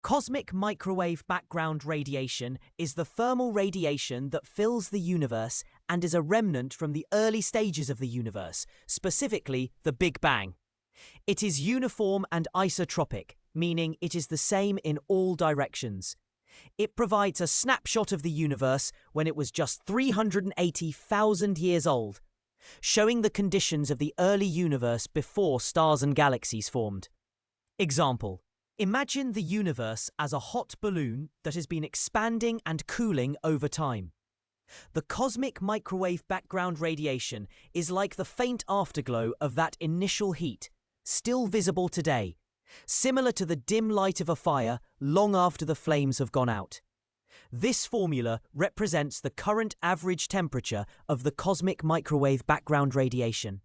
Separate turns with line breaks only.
Cosmic microwave background radiation is the thermal radiation that fills the universe and is a remnant from the early stages of the universe, specifically the Big Bang. It is uniform and isotropic, meaning it is the same in all directions. It provides a snapshot of the universe when it was just 380,000 years old, showing the conditions of the early universe before stars and galaxies formed. Example: imagine the universe as a hot balloon that has been expanding and cooling over time. The cosmic microwave background radiation is like the faint afterglow of that initial heat, still visible today, similar to the dim light of a fire long after the flames have gone out. This formula represents the current average temperature of the cosmic microwave background radiation.